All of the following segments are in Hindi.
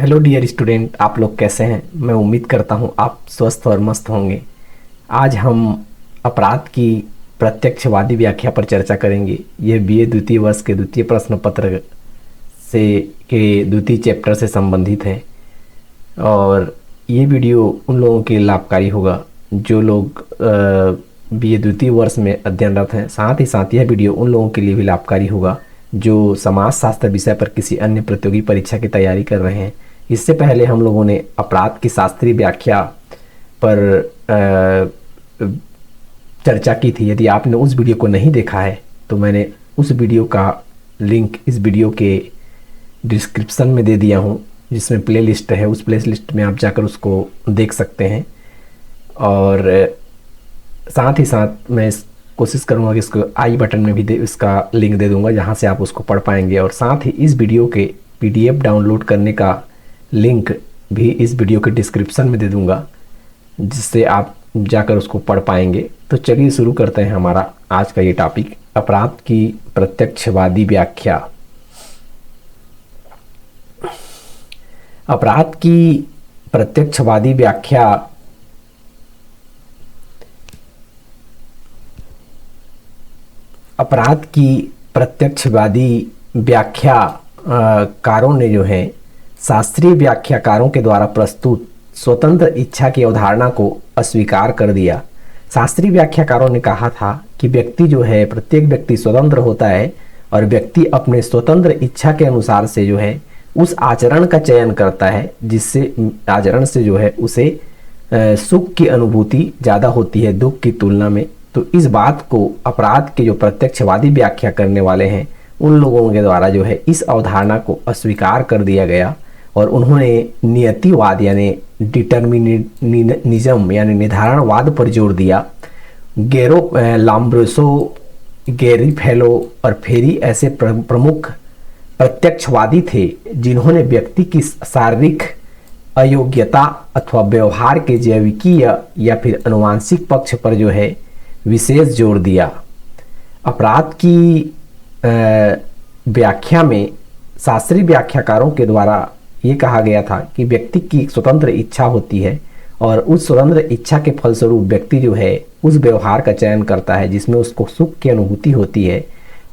हेलो डियर स्टूडेंट, आप लोग कैसे हैं। मैं उम्मीद करता हूं आप स्वस्थ और मस्त होंगे। आज हम अपराध की प्रत्यक्षवादी व्याख्या पर चर्चा करेंगे। यह बीए द्वितीय वर्ष के द्वितीय प्रश्न पत्र से के द्वितीय चैप्टर से संबंधित है और ये वीडियो उन लोगों के लिए लाभकारी होगा जो लोग बीए द्वितीय वर्ष में अध्ययनरत हैं। साथ ही साथ यह वीडियो उन लोगों के लिए भी लाभकारी होगा जो समाज शास्त्र विषय पर किसी अन्य प्रतियोगी परीक्षा की तैयारी कर रहे हैं। इससे पहले हम लोगों ने अपराध की शास्त्रीय व्याख्या पर चर्चा की थी। यदि आपने उस वीडियो को नहीं देखा है तो मैंने उस वीडियो का लिंक इस वीडियो के डिस्क्रिप्शन में दे दिया हूँ, जिसमें प्ले लिस्ट है। उस प्ले लिस्ट में आप जाकर उसको देख सकते हैं और साथ ही साथ मैं कोशिश करूंगा कि इसको आई बटन में भी इसका लिंक दे दूंगा, जहां से आप उसको पढ़ पाएंगे। और साथ ही इस वीडियो के पीडीएफ डाउनलोड करने का लिंक भी इस वीडियो के डिस्क्रिप्शन में दे दूंगा, जिससे आप जाकर उसको पढ़ पाएंगे। तो चलिए शुरू करते हैं हमारा आज का ये टॉपिक, अपराध की प्रत्यक्षवादी व्याख्या। अपराध की प्रत्यक्षवादी व्याख्या अपराध की प्रत्यक्षवादी व्याख्याकारों ने जो है शास्त्रीय व्याख्याकारों के द्वारा प्रस्तुत स्वतंत्र इच्छा की अवधारणा को अस्वीकार कर दिया। शास्त्रीय व्याख्याकारों ने कहा था कि व्यक्ति जो है, प्रत्येक व्यक्ति स्वतंत्र होता है और व्यक्ति अपने स्वतंत्र इच्छा के अनुसार से जो है उस आचरण का चयन करता है जिससे आचरण से जो है उसे सुख की अनुभूति ज़्यादा होती है दुख की तुलना में। तो इस बात को अपराध के जो प्रत्यक्षवादी व्याख्या करने वाले हैं उन लोगों के द्वारा जो है इस अवधारणा को अस्वीकार कर दिया गया और उन्होंने नियतिवाद यानी डिटर्मिनिज्म यानी निर्धारणवाद पर जोर दिया। लाम्ब्रोसो, गैरी फेलो और फेरी ऐसे प्रमुख प्रत्यक्षवादी थे जिन्होंने व्यक्ति की शारीरिक अयोग्यता अथवा व्यवहार के जैविकीय या फिर आनुवंशिक पक्ष पर जो है विशेष जोर दिया। अपराध की व्याख्या में शास्त्रीय व्याख्याकारों के द्वारा ये कहा गया था कि व्यक्ति की एक स्वतंत्र इच्छा होती है और उस स्वतंत्र इच्छा के फलस्वरूप व्यक्ति जो है उस व्यवहार का चयन करता है जिसमें उसको सुख की अनुभूति होती है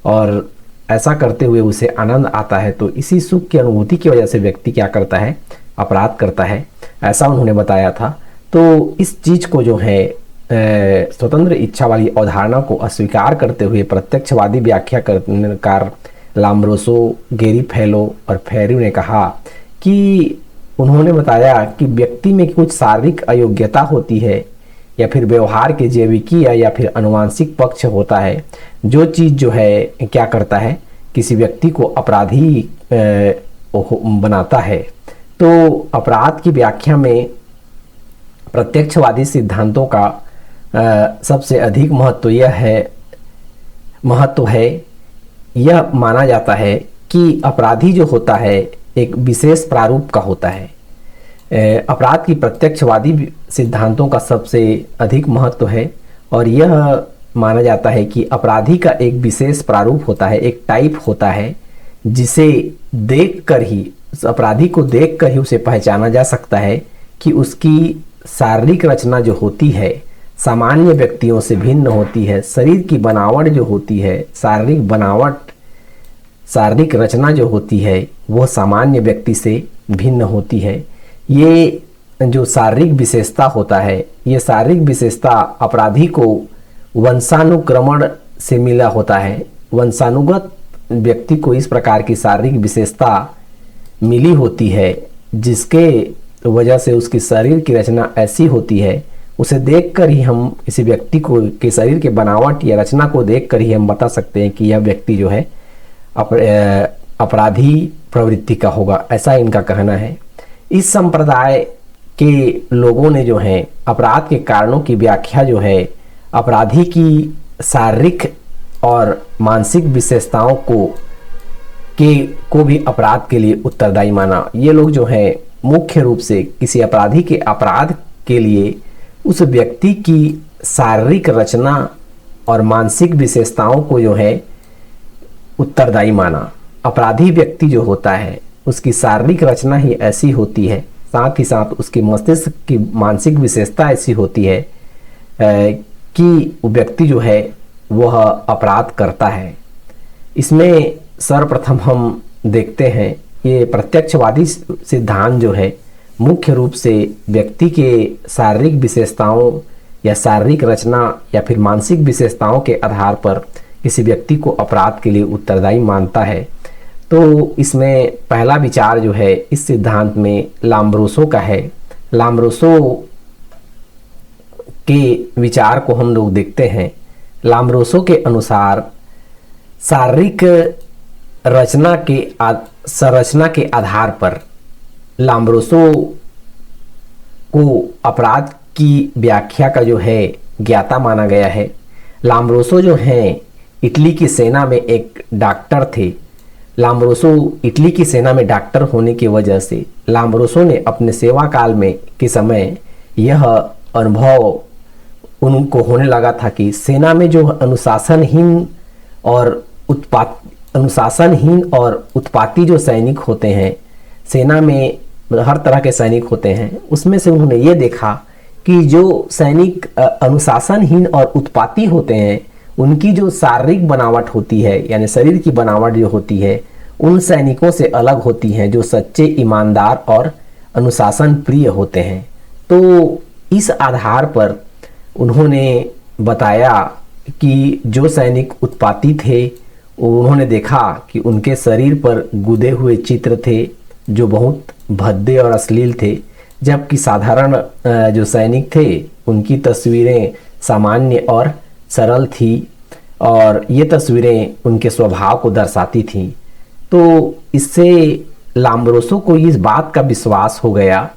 और ऐसा करते हुए उसे आनंद आता है। तो इसी सुख की अनुभूति की वजह से व्यक्ति क्या करता है, अपराध करता है, ऐसा उन्होंने बताया था। तो इस चीज़ को जो है स्वतंत्र इच्छा वाली अवधारणा को अस्वीकार करते हुए प्रत्यक्षवादी व्याख्याकार लाम्ब्रोसो, गैरी फेलो और फेरी ने कहा कि उन्होंने बताया कि व्यक्ति में कुछ शारीरिक अयोग्यता होती है या फिर व्यवहार के जैविकीय या फिर आनुवंशिक पक्ष होता है, जो चीज़ जो है क्या करता है, किसी व्यक्ति को अपराधी बनाता है। तो अपराध की व्याख्या में प्रत्यक्षवादी सिद्धांतों का सबसे अधिक महत्व है। यह माना जाता है कि अपराधी जो होता है एक विशेष प्रारूप का होता है। अपराध की प्रत्यक्षवादी सिद्धांतों का सबसे अधिक महत्व है और यह माना जाता है कि अपराधी का एक विशेष प्रारूप होता है, एक टाइप होता है, जिसे देखकर ही, उस अपराधी को देखकर ही उसे पहचाना जा सकता है कि उसकी शारीरिक रचना जो होती है सामान्य व्यक्तियों से भिन्न होती है। शरीर की बनावट जो होती है, शारीरिक रचना जो होती है वो सामान्य व्यक्ति से भिन्न होती है। ये जो शारीरिक विशेषता होता है, ये शारीरिक विशेषता अपराधी को वंशानुक्रमण से मिला होता है। वंशानुगत व्यक्ति को इस प्रकार की शारीरिक विशेषता मिली होती है जिसके वजह से उसकी शरीर की रचना ऐसी होती है, उसे देखकर ही हम किसी व्यक्ति को के शरीर के बनावट या रचना को देखकर ही हम बता सकते हैं कि यह व्यक्ति जो है अपराधी प्रवृत्ति का होगा, ऐसा इनका कहना है। इस संप्रदाय के लोगों ने जो है अपराध के कारणों की व्याख्या जो है अपराधी की शारीरिक और मानसिक विशेषताओं को भी अपराध के लिए उत्तरदायी माना। ये लोग जो है मुख्य रूप से किसी अपराधी के अपराध के लिए उस व्यक्ति की शारीरिक रचना और मानसिक विशेषताओं को जो है उत्तरदायी माना। अपराधी व्यक्ति जो होता है उसकी शारीरिक रचना ही ऐसी होती है, साथ ही साथ उसकी मस्तिष्क की मानसिक विशेषता ऐसी होती है कि व्यक्ति जो है वह अपराध करता है। इसमें सर्वप्रथम हम देखते हैं ये प्रत्यक्षवादी सिद्धांत जो है मुख्य रूप से व्यक्ति के शारीरिक विशेषताओं या शारीरिक रचना या फिर मानसिक विशेषताओं के आधार पर किसी व्यक्ति को अपराध के लिए उत्तरदायी मानता है। तो इसमें पहला विचार जो है इस सिद्धांत में लाम्ब्रोसो का है। लाम्ब्रोसो के विचार को हम लोग देखते हैं। लाम्ब्रोसो के अनुसार शारीरिक संरचना के आधार पर लाम्ब्रोसो को अपराध की व्याख्या का जो है ज्ञाता माना गया है। लाम्ब्रोसो जो हैं इटली की सेना में एक डॉक्टर थे। लाम्ब्रोसो इटली की सेना में डॉक्टर होने की वजह से लाम्ब्रोसो ने अपने सेवा काल में के समय यह अनुभव उनको होने लगा था कि सेना में जो अनुशासनहीन और उत्पाती जो सैनिक होते हैं, सेना में हर तरह के सैनिक होते हैं, उसमें से उन्होंने ये देखा कि जो सैनिक अनुशासनहीन और उत्पाती होते हैं उनकी जो शारीरिक बनावट होती है यानी शरीर की बनावट जो होती है उन सैनिकों से अलग होती हैं जो सच्चे, ईमानदार और अनुशासन प्रिय होते हैं। तो इस आधार पर उन्होंने बताया कि जो सैनिक उत्पाती थे उन्होंने देखा कि उनके शरीर पर गुदे हुए चित्र थे जो बहुत भद्दे और अश्लील थे, जबकि साधारण जो सैनिक थे उनकी तस्वीरें सामान्य और सरल थी और ये तस्वीरें उनके स्वभाव को दर्शाती थीं। तो इससे लाम्ब्रोसो को इस बात का विश्वास हो गया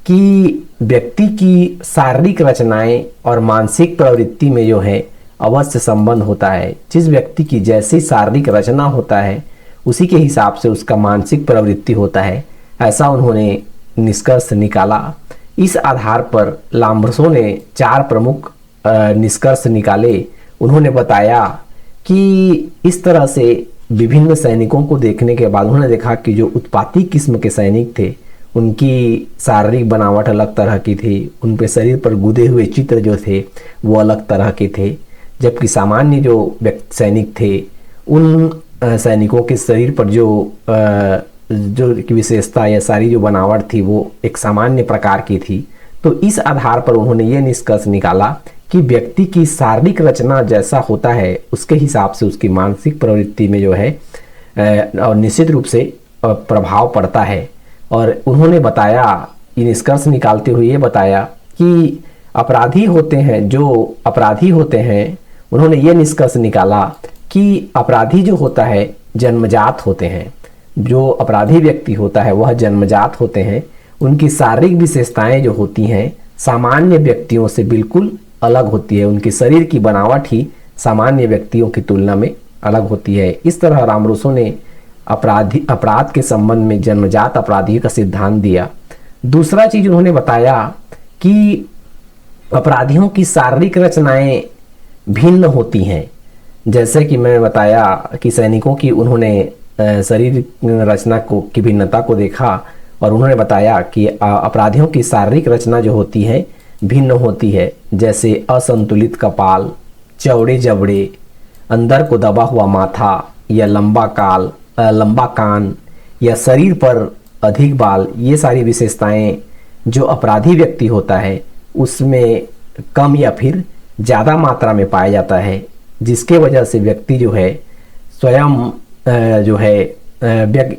कि व्यक्ति की शारीरिक रचनाएं और मानसिक प्रवृत्ति में जो है अवश्य संबंध होता है। जिस व्यक्ति की जैसी शारीरिक रचना होता है उसी के हिसाब से उसका मानसिक प्रवृत्ति होता है, ऐसा उन्होंने निष्कर्ष निकाला। इस आधार पर लाम्ब्रोसो ने 4 प्रमुख निष्कर्ष निकाले। उन्होंने बताया कि इस तरह से विभिन्न सैनिकों को देखने के बाद उन्होंने देखा कि जो उत्पाती किस्म के सैनिक थे उनकी शारीरिक बनावट अलग तरह की थी, उन पे शरीर पर गुदे हुए चित्र जो थे वो अलग तरह के थे, जबकि सामान्य जो सैनिक थे उन सैनिकों के शरीर पर जो विशेषता या सारी जो बनावट थी वो एक सामान्य प्रकार की थी। तो इस आधार पर उन्होंने ये निष्कर्ष निकाला कि व्यक्ति की शारीरिक रचना जैसा होता है उसके हिसाब से उसकी मानसिक प्रवृत्ति में जो है और निश्चित रूप से प्रभाव पड़ता है। और उन्होंने बताया, ये निष्कर्ष निकालते हुए ये बताया कि अपराधी होते हैं उन्होंने ये निष्कर्ष निकाला कि अपराधी जो होता है जन्मजात होते हैं। जो अपराधी व्यक्ति होता है वह जन्मजात होते हैं। उनकी शारीरिक विशेषताएं जो होती हैं सामान्य व्यक्तियों से बिल्कुल अलग होती है। उनकी शरीर की बनावट ही सामान्य व्यक्तियों की तुलना में अलग होती है। इस तरह लाम्ब्रोसो ने अपराध के संबंध में जन्मजात अपराधी का सिद्धांत दिया। दूसरा चीज उन्होंने बताया कि अपराधियों की शारीरिक रचनाएं भिन्न होती हैं। जैसे कि मैं बताया कि सैनिकों की उन्होंने शरीर रचना की भिन्नता को देखा और उन्होंने बताया कि अपराधियों की शारीरिक रचना जो होती है भिन्न होती है। जैसे असंतुलित कपाल, चौड़े जबड़े, अंदर को दबा हुआ माथा या लंबा कान या शरीर पर अधिक बाल, ये सारी विशेषताएं जो अपराधी व्यक्ति होता है उसमें कम या फिर ज़्यादा मात्रा में पाया जाता है, जिसके वजह से व्यक्ति जो है स्वयं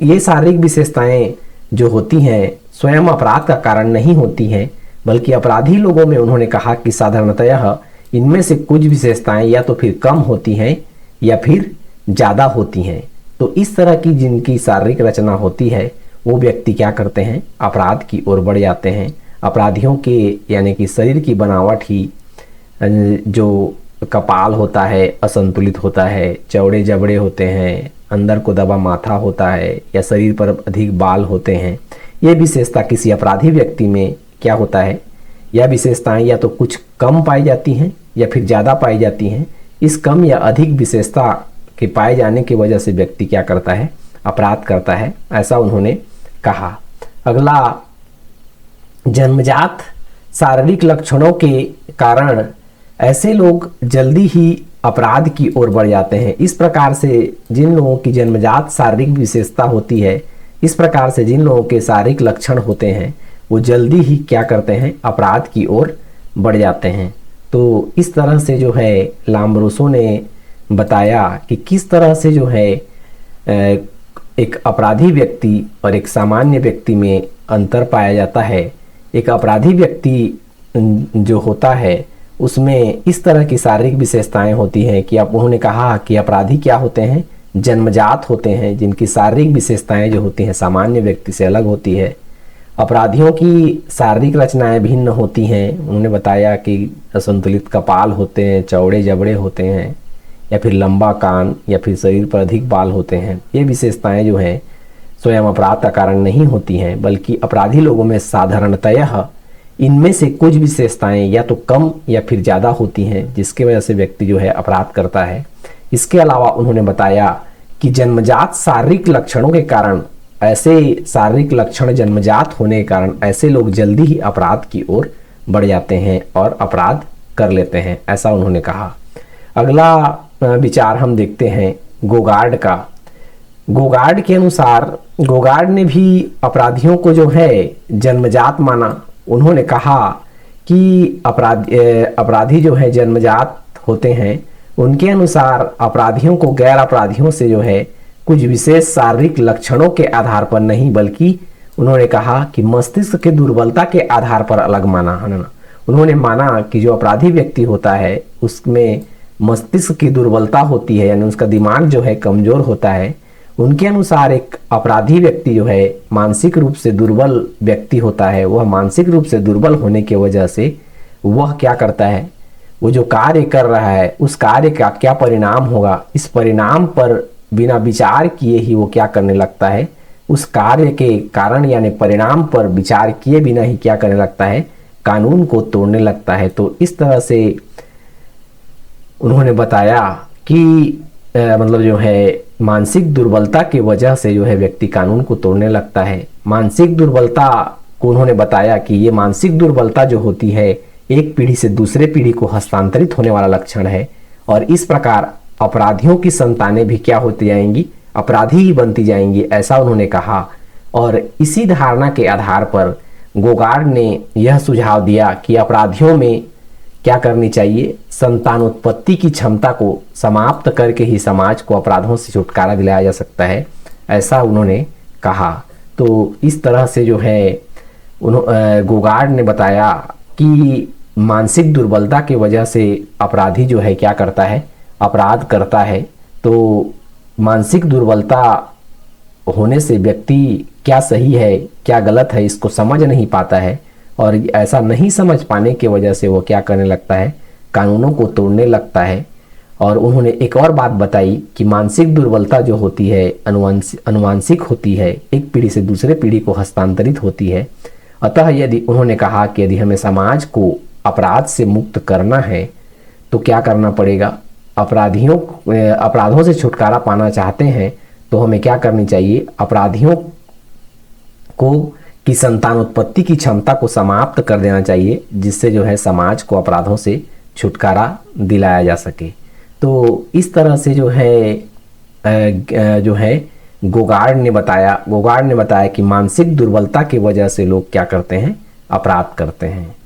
ये शारीरिक विशेषताएं जो होती हैं स्वयं अपराध का कारण नहीं होती हैं, बल्कि अपराधी लोगों में उन्होंने कहा कि साधारणतः इनमें से कुछ विशेषताएं या तो फिर कम होती हैं या फिर ज़्यादा होती हैं। तो इस तरह की जिनकी शारीरिक रचना होती है वो व्यक्ति क्या करते हैं, अपराध की ओर बढ़ जाते हैं। अपराधियों के यानी कि शरीर की बनावट ही जो कपाल होता है असंतुलित होता है, चौड़े जबड़े होते हैं, अंदर को दबा माथा होता है या शरीर पर अधिक बाल होते हैं, ये विशेषता किसी अपराधी व्यक्ति में क्या होता है, यह विशेषताएं या तो कुछ कम पाई जाती हैं या फिर ज़्यादा पाई जाती हैं। इस कम या अधिक विशेषता के पाए जाने की वजह से व्यक्ति क्या करता है, अपराध करता है, ऐसा उन्होंने कहा। अगला, जन्मजात शारीरिक लक्षणों के कारण ऐसे लोग जल्दी ही अपराध की ओर बढ़ जाते हैं। इस प्रकार से जिन लोगों की जन्मजात शारीरिक विशेषता होती है, इस प्रकार से जिन लोगों के शारीरिक लक्षण होते हैं, वो जल्दी ही क्या करते हैं, अपराध की ओर बढ़ जाते हैं। तो इस तरह से जो है लाम्ब्रोसो ने बताया कि किस तरह से जो है एक अपराधी व्यक्ति और एक सामान्य व्यक्ति में अंतर पाया जाता है। एक अपराधी व्यक्ति जो होता है उसमें इस तरह की शारीरिक विशेषताएं होती हैं कि अब उन्होंने कहा कि अपराधी क्या होते हैं, जन्मजात होते हैं, जिनकी शारीरिक विशेषताएं जो होती हैं सामान्य व्यक्ति से अलग होती है। अपराधियों की शारीरिक रचनाएं भिन्न होती हैं। उन्होंने बताया कि असंतुलित कपाल होते हैं, चौड़े जबड़े होते हैं, या फिर लंबा कान, या फिर शरीर पर अधिक बाल होते हैं। ये विशेषताएं जो हैं स्वयं अपराध का कारण नहीं होती हैं, बल्कि अपराधी लोगों में साधारणतया इनमें से कुछ विशेषताएं या तो कम या फिर ज़्यादा होती हैं, जिसकी वजह से व्यक्ति जो है अपराध करता है। इसके अलावा उन्होंने बताया कि जन्मजात शारीरिक लक्षणों के कारण, ऐसे शारीरिक लक्षण जन्मजात होने के कारण ऐसे लोग जल्दी ही अपराध की ओर बढ़ जाते हैं और अपराध कर लेते हैं, ऐसा उन्होंने कहा। अगला विचार हम देखते हैं गोगार्ड का। गोगार्ड के अनुसार, गोगार्ड ने भी अपराधियों को जो है जन्मजात माना। उन्होंने कहा कि अपराधी जो है जन्मजात होते हैं। उनके अनुसार अपराधियों को गैर अपराधियों से जो है कुछ विशेष शारीरिक लक्षणों के आधार पर नहीं, बल्कि उन्होंने कहा कि मस्तिष्क के दुर्बलता के आधार पर अलग माना है ना। उन्होंने माना कि जो अपराधी व्यक्ति होता है उसमें मस्तिष्क की दुर्बलता होती है, यानी उसका दिमाग जो है कमजोर होता है। उनके अनुसार एक अपराधी व्यक्ति जो है मानसिक रूप से दुर्बल व्यक्ति होता है। वह मानसिक रूप से दुर्बल होने की वजह से वह क्या करता है, वो जो कार्य कर रहा है उस कार्य का क्या परिणाम होगा, इस परिणाम पर बिना विचार किए ही वो क्या करने लगता है, उस कार्य के कारण यानी परिणाम पर विचार किए बिना ही क्या करने लगता है, कानून को तोड़ने लगता है। तो इस तरह से उन्होंने बताया कि मतलब जो है मानसिक दुर्बलता की वजह से जो है व्यक्ति कानून को तोड़ने लगता है। मानसिक दुर्बलता को उन्होंने बताया कि ये मानसिक दुर्बलता जो होती है एक पीढ़ी से दूसरे पीढ़ी को हस्तांतरित होने वाला लक्षण है, और इस प्रकार अपराधियों की संतानें भी क्या होती जाएंगी, अपराधी ही बनती जाएंगी, ऐसा उन्होंने कहा। और इसी धारणा के आधार पर गोगार्ड ने यह सुझाव दिया कि अपराधियों में क्या करनी चाहिए, संतानोत्पत्ति की क्षमता को समाप्त करके ही समाज को अपराधों से छुटकारा दिलाया जा सकता है, ऐसा उन्होंने कहा। तो इस तरह से जो है गोगार्ड ने बताया कि मानसिक दुर्बलता की वजह से अपराधी जो है क्या करता है, अपराध करता है। तो मानसिक दुर्बलता होने से व्यक्ति क्या सही है क्या गलत है इसको समझ नहीं पाता है, और ऐसा नहीं समझ पाने की वजह से वो क्या करने लगता है, कानूनों को तोड़ने लगता है। और उन्होंने एक और बात बताई कि मानसिक दुर्बलता जो होती है अनुवांशिक होती है, एक पीढ़ी से दूसरे पीढ़ी को हस्तांतरित होती है। अतः यदि उन्होंने कहा कि यदि हमें समाज को अपराध से मुक्त करना है तो क्या करना पड़ेगा, अपराधों से छुटकारा पाना चाहते हैं तो हमें क्या करनी चाहिए, अपराधियों को की संतानोत्पत्ति की क्षमता को समाप्त कर देना चाहिए, जिससे जो है समाज को अपराधों से छुटकारा दिलाया जा सके। तो इस तरह से जो है गोगार्ड ने बताया कि मानसिक दुर्बलता की वजह से लोग क्या करते हैं, अपराध करते हैं।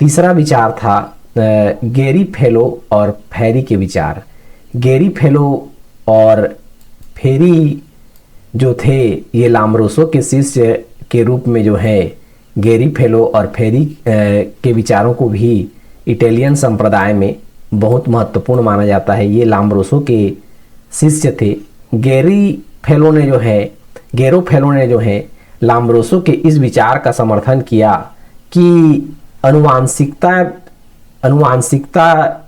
तीसरा विचार था गेरी फेलो और फेरी के विचार। गेरी फेलो और फेरी जो थे ये लाम्ब्रोसो के शिष्य के रूप में जो है गेरी फेलो और फेरी के विचारों को भी इटालियन संप्रदाय में बहुत महत्वपूर्ण माना जाता है। ये लाम्ब्रोसो के शिष्य थे। गेरो फेलो ने जो है लाम्ब्रोसो के इस विचार का समर्थन किया कि अनुवांशिकता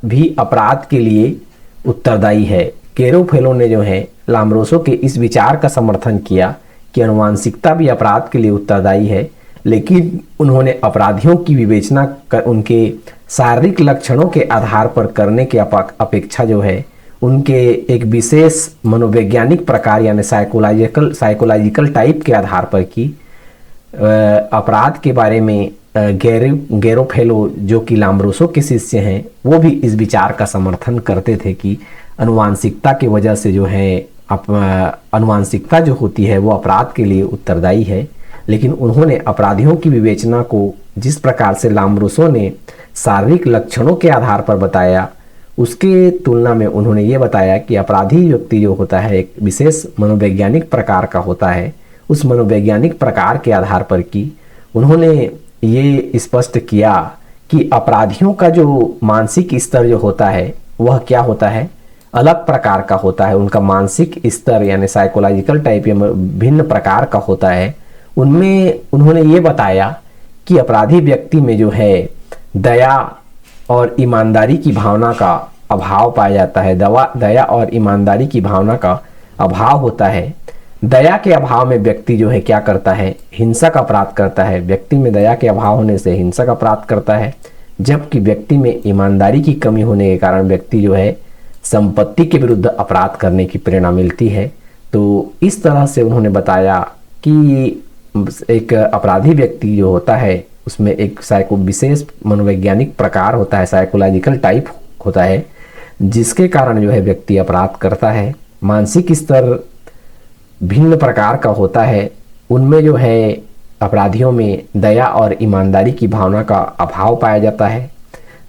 भी अपराध के लिए उत्तरदायी है। गेरो फेलो ने जो है लाम्ब्रोसो के इस विचार का समर्थन किया कि अनुवांशिकता भी अपराध के लिए उत्तरदायी है, लेकिन उन्होंने अपराधियों की विवेचना कर उनके शारीरिक लक्षणों के आधार पर करने की अपेक्षा जो है उनके एक विशेष मनोवैज्ञानिक प्रकार यानी साइकोलॉजिकल टाइप के आधार पर की। अपराध के बारे में गेरोफेलो जो कि लाम्ब्रोसो के शिष्य हैं, वो भी इस विचार का समर्थन करते थे कि अनुवांशिकता की वजह से जो है अनुवांशिकता जो होती है वो अपराध के लिए उत्तरदायी है। लेकिन उन्होंने अपराधियों की विवेचना को जिस प्रकार से लाम्ब्रोसो ने शारीरिक लक्षणों के आधार पर बताया, उसके तुलना में उन्होंने ये बताया कि अपराधी व्यक्ति जो होता है एक विशेष मनोवैज्ञानिक प्रकार का होता है। उस मनोवैज्ञानिक प्रकार के आधार पर कि उन्होंने ये स्पष्ट किया कि अपराधियों का जो मानसिक स्तर जो होता है वह क्या होता है, अलग प्रकार का होता है। उनका मानसिक स्तर यानी साइकोलॉजिकल टाइप या भिन्न प्रकार का होता है। उनमें उन्होंने ये बताया कि अपराधी व्यक्ति में जो है दया और ईमानदारी की भावना का अभाव पाया जाता है। दया और ईमानदारी की भावना का अभाव होता है। दया के अभाव में व्यक्ति जो है क्या करता है, हिंसक अपराध करता है। व्यक्ति में दया के अभाव होने से हिंसक अपराध करता है, जबकि व्यक्ति में ईमानदारी की कमी होने के कारण व्यक्ति जो है संपत्ति के विरुद्ध अपराध करने की प्रेरणा मिलती है। तो इस तरह से उन्होंने बताया कि एक अपराधी व्यक्ति जो होता है उसमें एक विशेष मनोवैज्ञानिक प्रकार होता है, साइकोलॉजिकल टाइप होता है, जिसके कारण जो है व्यक्ति अपराध करता है। मानसिक स्तर भिन्न प्रकार का होता है। उनमें जो है अपराधियों में दया और ईमानदारी की भावना का अभाव पाया जाता है।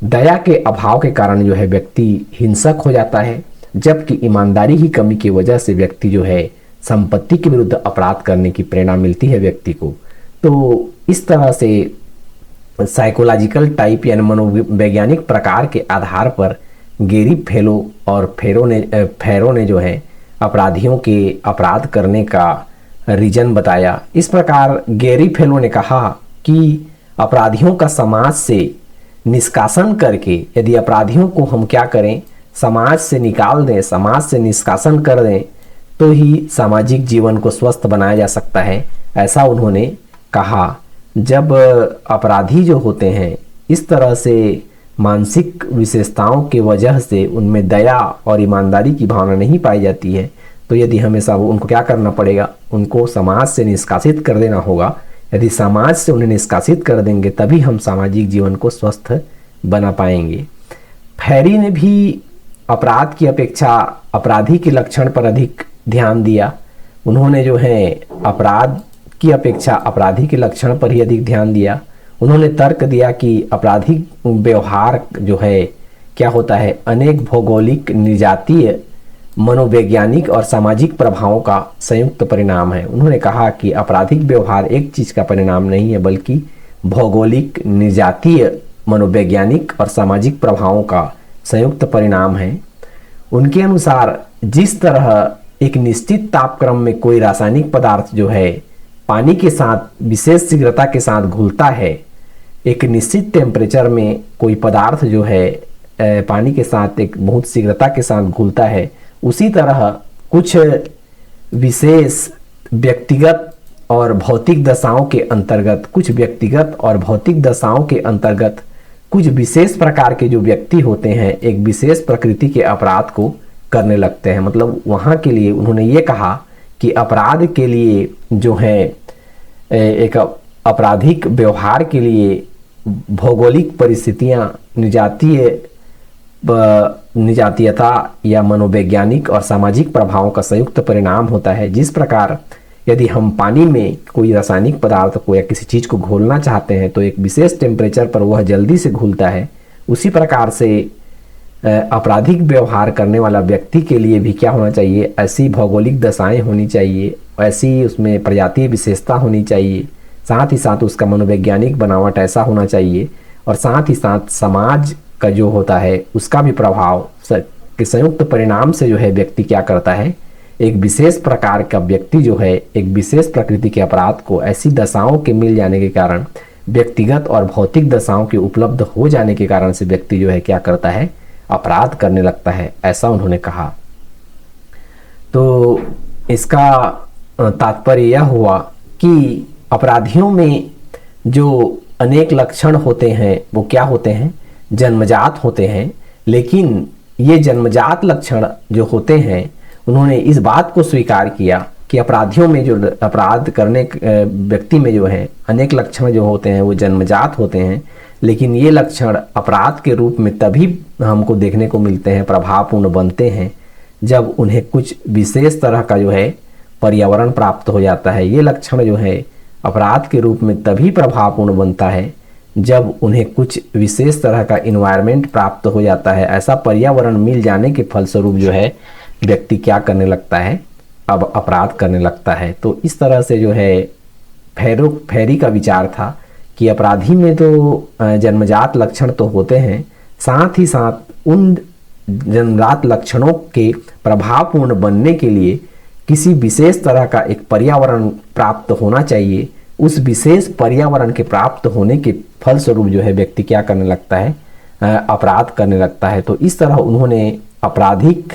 दया के अभाव के कारण जो है व्यक्ति हिंसक हो जाता है, जबकि ईमानदारी की कमी की वजह से व्यक्ति जो है संपत्ति के विरुद्ध अपराध करने की प्रेरणा मिलती है व्यक्ति को। तो इस तरह से साइकोलॉजिकल टाइप यानी मनोवैज्ञानिक प्रकार के आधार पर गेरी फेलो और फेरो ने जो है अपराधियों के अपराध करने का रीजन बताया। इस प्रकार गेरी फेलो ने कहा कि अपराधियों का समाज से निष्कासन करके, यदि अपराधियों को हम क्या करें, समाज से निकाल दें, समाज से निष्कासन कर दें, तो ही सामाजिक जीवन को स्वस्थ बनाया जा सकता है, ऐसा उन्होंने कहा। जब अपराधी जो होते हैं इस तरह से मानसिक विशेषताओं के वजह से उनमें दया और ईमानदारी की भावना नहीं पाई जाती है, तो यदि हमेशा उनको क्या करना पड़ेगा, उनको समाज से निष्कासित कर देना होगा। यदि समाज से उन्हें निष्कासित कर देंगे तभी हम सामाजिक जीवन को स्वस्थ बना पाएंगे। फेरी ने भी अपराध की अपेक्षा अपराधी के लक्षण पर अधिक ध्यान दिया। उन्होंने जो है अपराध की अपेक्षा अपराधी के लक्षण पर ही अधिक ध्यान दिया। उन्होंने तर्क दिया कि अपराधिक व्यवहार जो है क्या होता है, अनेक भौगोलिक, निजातीय, मनोवैज्ञानिक और सामाजिक प्रभावों का संयुक्त परिणाम है। उन्होंने कहा कि आपराधिक व्यवहार एक चीज का परिणाम नहीं है, बल्कि भौगोलिक, निजातीय, मनोवैज्ञानिक और सामाजिक प्रभावों का संयुक्त परिणाम है। उनके अनुसार जिस तरह एक निश्चित तापक्रम में कोई रासायनिक पदार्थ जो है पानी के साथ विशेष शीघ्रता के साथ घुलता है, एक निश्चित टेम्परेचर में कोई पदार्थ जो है पानी के साथ एक बहुत शीघ्रता के साथ घुलता है, उसी तरह कुछ विशेष व्यक्तिगत और भौतिक दशाओं के अंतर्गत कुछ विशेष प्रकार के जो व्यक्ति होते हैं एक विशेष प्रकृति के अपराध को करने लगते हैं। मतलब वहाँ के लिए उन्होंने ये कहा कि अपराध के लिए जो है एक आपराधिक व्यवहार के लिए भौगोलिक परिस्थितियाँ, निजातीयता या मनोवैज्ञानिक और सामाजिक प्रभावों का संयुक्त परिणाम होता है। जिस प्रकार यदि हम पानी में कोई रासायनिक पदार्थ को या किसी चीज़ को घोलना चाहते हैं तो एक विशेष टेम्परेचर पर वह जल्दी से घुलता है, उसी प्रकार से आपराधिक व्यवहार करने वाला व्यक्ति के लिए भी क्या होना चाहिए, ऐसी भौगोलिक दशाएं होनी चाहिए, ऐसी उसमें प्रजातीय विशेषता होनी चाहिए, साथ ही साथ उसका मनोवैज्ञानिक बनावट ऐसा होना चाहिए, और साथ ही साथ समाज का जो होता है उसका भी प्रभाव के संयुक्त परिणाम से जो है व्यक्ति क्या करता है, एक विशेष प्रकार का व्यक्ति जो है एक विशेष प्रकृति के अपराध को ऐसी दशाओं के मिल जाने के कारण, व्यक्तिगत और भौतिक दशाओं के उपलब्ध हो जाने के कारण से व्यक्ति जो है क्या करता है, अपराध करने लगता है, ऐसा उन्होंने कहा। तो इसका तात्पर्य यह हुआ कि अपराधियों में जो अनेक लक्षण होते हैं वो क्या होते हैं, जन्मजात होते हैं। लेकिन ये जन्मजात लक्षण जो होते हैं, उन्होंने इस बात को स्वीकार किया कि अपराधियों में जो अपराध करने व्यक्ति में जो है अनेक लक्षण जो होते हैं वो जन्मजात होते हैं, लेकिन ये लक्षण अपराध के रूप में तभी हमको देखने को मिलते हैं, प्रभावपूर्ण बनते हैं, जब उन्हें कुछ विशेष तरह का जो है पर्यावरण प्राप्त हो जाता है। ये लक्षण जो है अपराध के रूप में तभी प्रभावपूर्ण बनता है जब उन्हें कुछ विशेष तरह का इन्वायरमेंट प्राप्त हो जाता है। ऐसा पर्यावरण मिल जाने के फलस्वरूप जो है व्यक्ति क्या करने लगता है, अब अपराध करने लगता है। तो इस तरह से जो है फेरी का विचार था कि अपराधी में तो जन्मजात लक्षण तो होते हैं, साथ ही साथ उन जन्मजात लक्षणों के प्रभावपूर्ण बनने के लिए किसी विशेष तरह का एक पर्यावरण प्राप्त होना चाहिए। उस विशेष पर्यावरण के प्राप्त होने के फलस्वरूप जो है व्यक्ति क्या करने लगता है, अपराध करने लगता है। तो इस तरह उन्होंने आपराधिक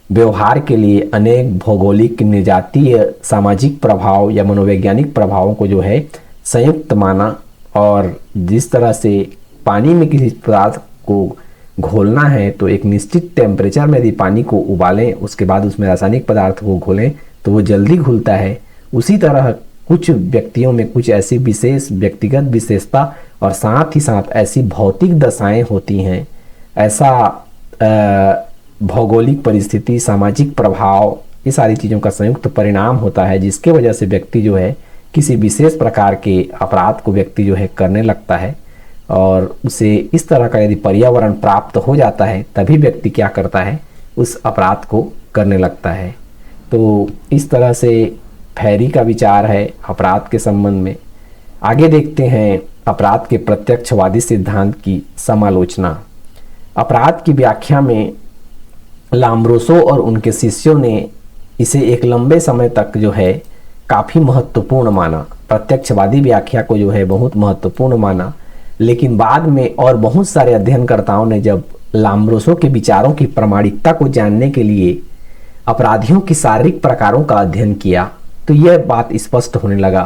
व्यवहार के लिए अनेक भौगोलिक, निर्जातीय, सामाजिक प्रभाव या मनोवैज्ञानिक प्रभावों को जो है संयुक्त माना, और जिस तरह से पानी में किसी पदार्थ को घोलना है तो एक निश्चित टेम्परेचर में यदि पानी को उबालें, उसके बाद उसमें रासायनिक पदार्थ को घोलें तो वो जल्दी घुलता है। उसी तरह कुछ व्यक्तियों में कुछ ऐसी विशेष व्यक्तिगत विशेषता और साथ ही साथ ऐसी भौतिक दशाएं होती हैं, ऐसा भौगोलिक परिस्थिति, सामाजिक प्रभाव, ये सारी चीज़ों का संयुक्त परिणाम होता है, जिसके वजह से व्यक्ति जो है किसी विशेष प्रकार के अपराध को व्यक्ति जो है करने लगता है। और उसे इस तरह का यदि पर्यावरण प्राप्त हो जाता है तभी व्यक्ति क्या करता है, उस अपराध को करने लगता है। तो इस तरह से फेरी का विचार है अपराध के संबंध में। आगे देखते हैं अपराध के प्रत्यक्षवादी सिद्धांत की समालोचना। अपराध की व्याख्या में लाम्ब्रोसो और उनके शिष्यों ने इसे एक लंबे समय तक जो है काफ़ी महत्वपूर्ण माना, प्रत्यक्षवादी व्याख्या को जो है बहुत महत्वपूर्ण माना। लेकिन बाद में और बहुत सारे अध्ययनकर्ताओं ने जब लाम्ब्रोसो के विचारों की प्रामाणिकता को जानने के लिए अपराधियों की शारीरिक प्रकारों का अध्ययन किया तो यह बात स्पष्ट होने लगा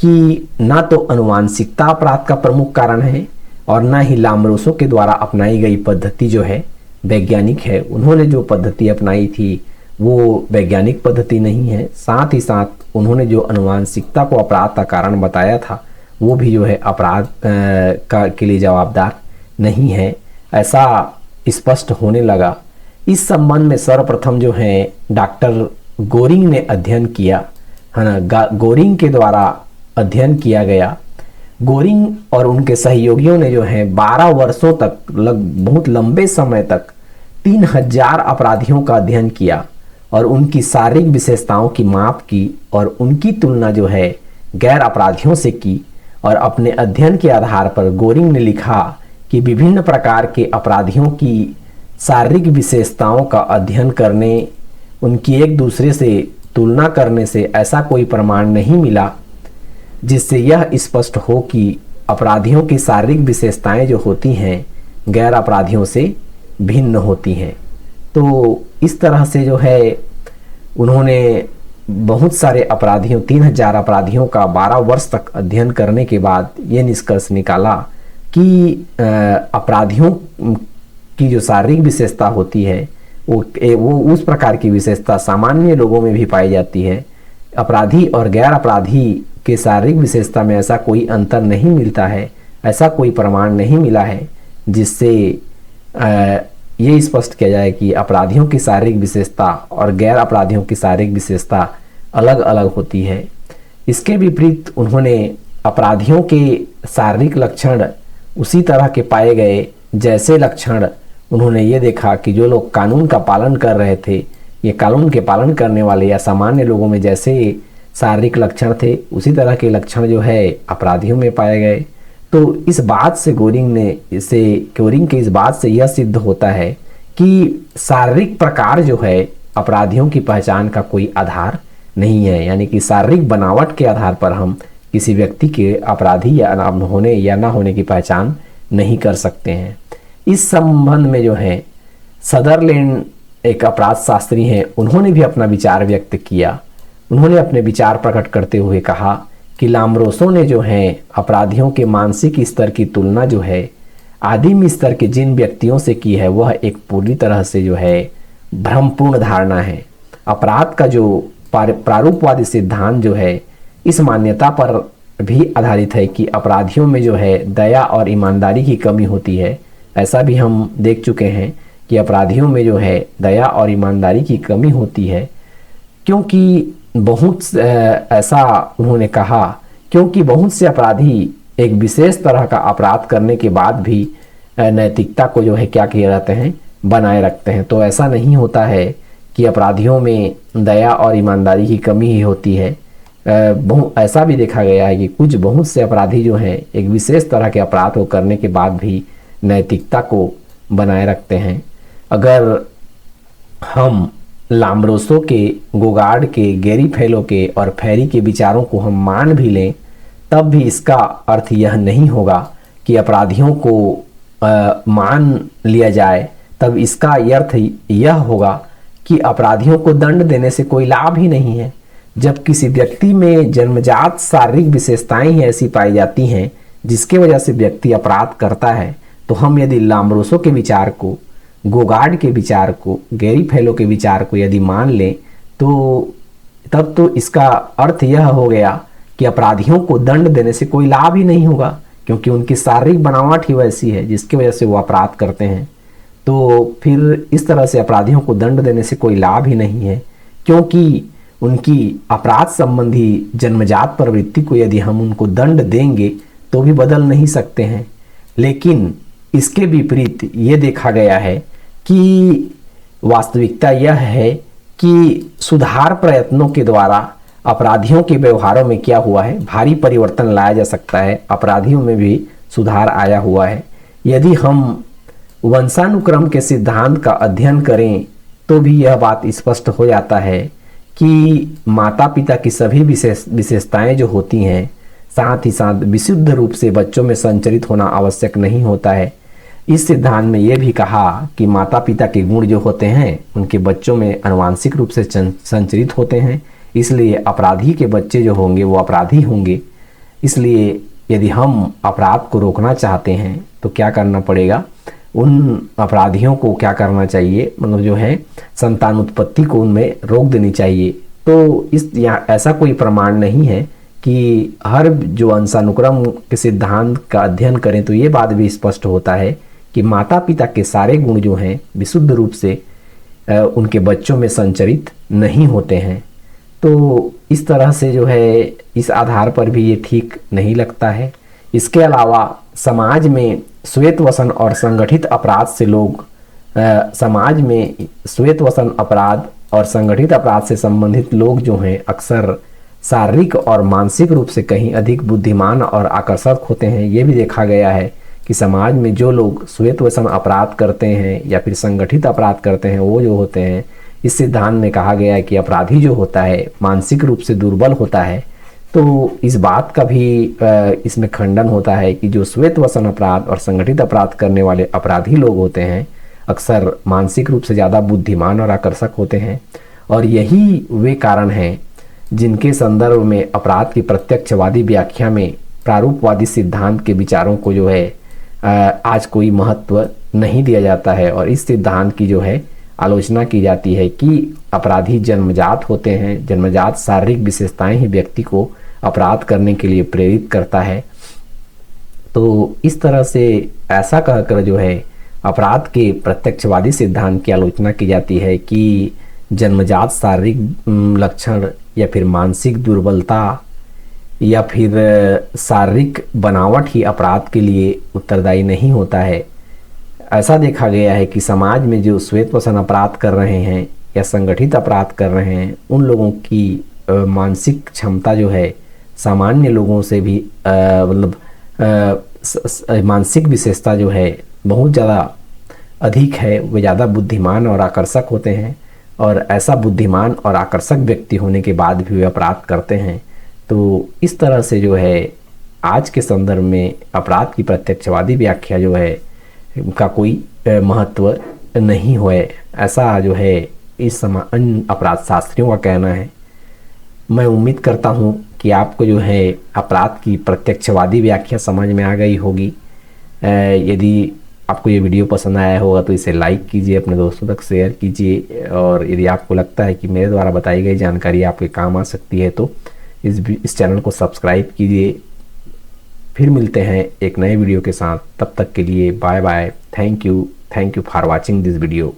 कि ना तो अनुवांशिकता अपराध का प्रमुख कारण है और ना ही लाम्ब्रोसो के द्वारा अपनाई गई पद्धति जो है वैज्ञानिक है। उन्होंने जो पद्धति अपनाई थी वो वैज्ञानिक पद्धति नहीं है। साथ ही साथ उन्होंने जो अनुवांशिकता को अपराध का कारण बताया था वो भी जो है अपराध के लिए जवाबदार नहीं है, ऐसा स्पष्ट होने लगा। इस संबंध में सर्वप्रथम जो है डॉक्टर गोरिंग ने अध्ययन किया, है ना, गोरिंग के द्वारा अध्ययन किया गया। गोरिंग और उनके सहयोगियों ने जो है 12 वर्षों तक, बहुत लंबे समय तक 3000 अपराधियों का अध्ययन किया और उनकी शारीरिक विशेषताओं की माप की और उनकी तुलना जो है गैर अपराधियों से की। और अपने अध्ययन के आधार पर गोरिंग ने लिखा कि विभिन्न प्रकार के अपराधियों की शारीरिक विशेषताओं का अध्ययन करने, उनकी एक दूसरे से तुलना करने से ऐसा कोई प्रमाण नहीं मिला जिससे यह स्पष्ट हो कि अपराधियों की शारीरिक विशेषताएं जो होती हैं गैर अपराधियों से भिन्न होती हैं। तो इस तरह से जो है उन्होंने बहुत सारे अपराधियों, 3000 अपराधियों का 12 वर्ष तक अध्ययन करने के बाद ये निष्कर्ष निकाला कि अपराधियों की जो शारीरिक विशेषता होती है वो उस प्रकार की विशेषता सामान्य लोगों में भी पाई जाती है। अपराधी और गैर अपराधी के शारीरिक विशेषता में ऐसा कोई अंतर नहीं मिलता है, ऐसा कोई प्रमाण नहीं मिला है जिससे ये स्पष्ट किया जाए कि अपराधियों की शारीरिक विशेषता और गैर अपराधियों की शारीरिक विशेषता अलग अलग होती है। इसके विपरीत उन्होंने अपराधियों के शारीरिक लक्षण उसी तरह के पाए गए जैसे लक्षण उन्होंने ये देखा कि जो लोग कानून का पालन कर रहे थे, ये कानून के पालन करने वाले या सामान्य लोगों में जैसे शारीरिक लक्षण थे उसी तरह के लक्षण जो है अपराधियों में पाए गए। तो इस बात से गोरिंग के इस बात से यह सिद्ध होता है कि शारीरिक प्रकार जो है अपराधियों की पहचान का कोई आधार नहीं है, यानी कि शारीरिक बनावट के आधार पर हम किसी व्यक्ति के अपराधी या होने या ना होने की पहचान नहीं कर सकते हैं। इस संबंध में जो है सदरलैंड एक अपराध शास्त्री हैं, उन्होंने भी अपना विचार व्यक्त किया। उन्होंने अपने विचार प्रकट करते हुए कहा कि लाम्ब्रोसो ने जो है अपराधियों के मानसिक स्तर की तुलना जो है आदिम स्तर के जिन व्यक्तियों से की है वह एक पूरी तरह से जो है भ्रमपूर्ण धारणा है। अपराध का जो प्रारूपवादी सिद्धांत जो है इस मान्यता पर भी आधारित है कि अपराधियों में जो है दया और ईमानदारी की कमी होती है। ऐसा भी हम देख चुके हैं कि अपराधियों में जो है दया और ईमानदारी की कमी होती है, क्योंकि ऐसा उन्होंने कहा, क्योंकि बहुत से अपराधी एक विशेष तरह का अपराध करने के बाद भी नैतिकता को जो है क्या किए जाते हैं, बनाए रखते हैं। तो ऐसा नहीं होता है कि अपराधियों में दया और ईमानदारी की कमी ही होती है। ऐसा भी देखा गया है कि बहुत से अपराधी जो हैं एक विशेष तरह के अपराध को करने के बाद भी नैतिकता को बनाए रखते हैं। अगर हम लाम्ब्रोसो के, गोगार्ड के, गेरी फेलो के और फेरी के विचारों को हम मान भी लें, तब भी इसका अर्थ यह नहीं होगा कि अपराधियों को मान लिया जाए। तब इसका अर्थ यह होगा कि अपराधियों को दंड देने से कोई लाभ ही नहीं है। जब किसी व्यक्ति में जन्मजात शारीरिक विशेषताएं ही ऐसी पाई जाती हैं जिसके वजह से व्यक्ति अपराध करता है, तो हम यदि लाम्ब्रोसो के विचार को, गोगार्ड के विचार को, गेरी फेलो के विचार को यदि मान लें, तो तब तो इसका अर्थ यह हो गया कि अपराधियों को दंड देने से कोई लाभ ही नहीं होगा, क्योंकि उनकी शारीरिक बनावट ही वैसी है जिसकी वजह से वो अपराध करते हैं। तो फिर इस तरह से अपराधियों को दंड देने से कोई लाभ ही नहीं है, क्योंकि उनकी अपराध संबंधी जन्मजात प्रवृत्ति को यदि हम उनको दंड देंगे तो भी बदल नहीं सकते हैं। लेकिन इसके विपरीत ये देखा गया है कि वास्तविकता यह है कि सुधार प्रयत्नों के द्वारा अपराधियों के व्यवहारों में क्या हुआ है, भारी परिवर्तन लाया जा सकता है। अपराधियों में भी सुधार आया हुआ है। यदि हम वंशानुक्रम के सिद्धांत का अध्ययन करें तो भी यह बात स्पष्ट हो जाता है कि माता पिता की सभी विशेषताएं जो होती हैं, साथ ही साथ विशुद्ध रूप से बच्चों में संचरित होना आवश्यक नहीं होता है। इस सिद्धांत में यह भी कहा कि माता पिता के गुण जो होते हैं उनके बच्चों में आनुवांशिक रूप से संचरित होते हैं, इसलिए अपराधी के बच्चे जो होंगे वो अपराधी होंगे। इसलिए यदि हम अपराध को रोकना चाहते हैं तो क्या करना पड़ेगा, उन अपराधियों को क्या करना चाहिए, मतलब जो है संतान उत्पत्ति को उनमें रोक देनी चाहिए। तो ऐसा कोई प्रमाण नहीं है कि हर जो वंशानुक्रम के सिद्धांत का अध्ययन करें तो ये बात भी स्पष्ट होता है कि माता पिता के सारे गुण जो हैं विशुद्ध रूप से उनके बच्चों में संचरित नहीं होते हैं। तो इस तरह से जो है इस आधार पर भी ये ठीक नहीं लगता है। इसके अलावा समाज में श्वेतवसन और संगठित अपराध से लोग समाज में श्वेतवसन अपराध और संगठित अपराध से संबंधित लोग जो हैं अक्सर शारीरिक और मानसिक रूप से कहीं अधिक बुद्धिमान और आकर्षक होते हैं। ये भी देखा गया है कि समाज में जो लोग श्वेतवसन अपराध करते हैं या फिर संगठित अपराध करते हैं, वो जो होते हैं, इस सिद्धांत में कहा गया है कि अपराधी जो होता है मानसिक रूप से दुर्बल होता है। तो इस बात का भी इसमें खंडन होता है कि जो श्वेतवसन अपराध और संगठित अपराध करने वाले अपराधी लोग होते हैं अक्सर मानसिक रूप से ज़्यादा बुद्धिमान और आकर्षक होते हैं, और यही वे कारण हैं जिनके संदर्भ में अपराध की प्रत्यक्षवादी व्याख्या में प्रारूपवादी सिद्धांत के विचारों को जो है आज कोई महत्व नहीं दिया जाता है। और इस सिद्धांत की जो है आलोचना की जाती है कि अपराधी जन्मजात होते हैं, जन्मजात शारीरिक विशेषताएं ही व्यक्ति को अपराध करने के लिए प्रेरित करता है। तो इस तरह से ऐसा कहकर जो है अपराध के प्रत्यक्षवादी सिद्धांत की आलोचना की जाती है कि जन्मजात शारीरिक लक्षण या फिर मानसिक दुर्बलता या फिर शारीरिक बनावट ही अपराध के लिए उत्तरदायी नहीं होता है। ऐसा देखा गया है कि समाज में जो श्वेतवसन अपराध कर रहे हैं या संगठित अपराध कर रहे हैं, उन लोगों की मानसिक क्षमता जो है सामान्य लोगों से भी मानसिक विशेषता जो है बहुत ज़्यादा अधिक है। वे ज़्यादा बुद्धिमान और आकर्षक होते हैं, और ऐसा बुद्धिमान और आकर्षक व्यक्ति होने के बाद भी वे अपराध करते हैं। तो इस तरह से जो है आज के संदर्भ में अपराध की प्रत्यक्षवादी व्याख्या जो है का कोई महत्व नहीं है, ऐसा जो है इस अन्य अपराध शास्त्रियों का कहना है। मैं उम्मीद करता हूँ कि आपको जो है अपराध की प्रत्यक्षवादी व्याख्या समझ में आ गई होगी। यदि आपको ये वीडियो पसंद आया होगा तो इसे लाइक कीजिए, अपने दोस्तों तक शेयर कीजिए, और यदि आपको लगता है कि मेरे द्वारा बताई गई जानकारी आपके काम आ सकती है तो इस चैनल को सब्सक्राइब कीजिए। फिर मिलते हैं एक नए वीडियो के साथ, तब तक के लिए bye bye. Thank you for watching this video.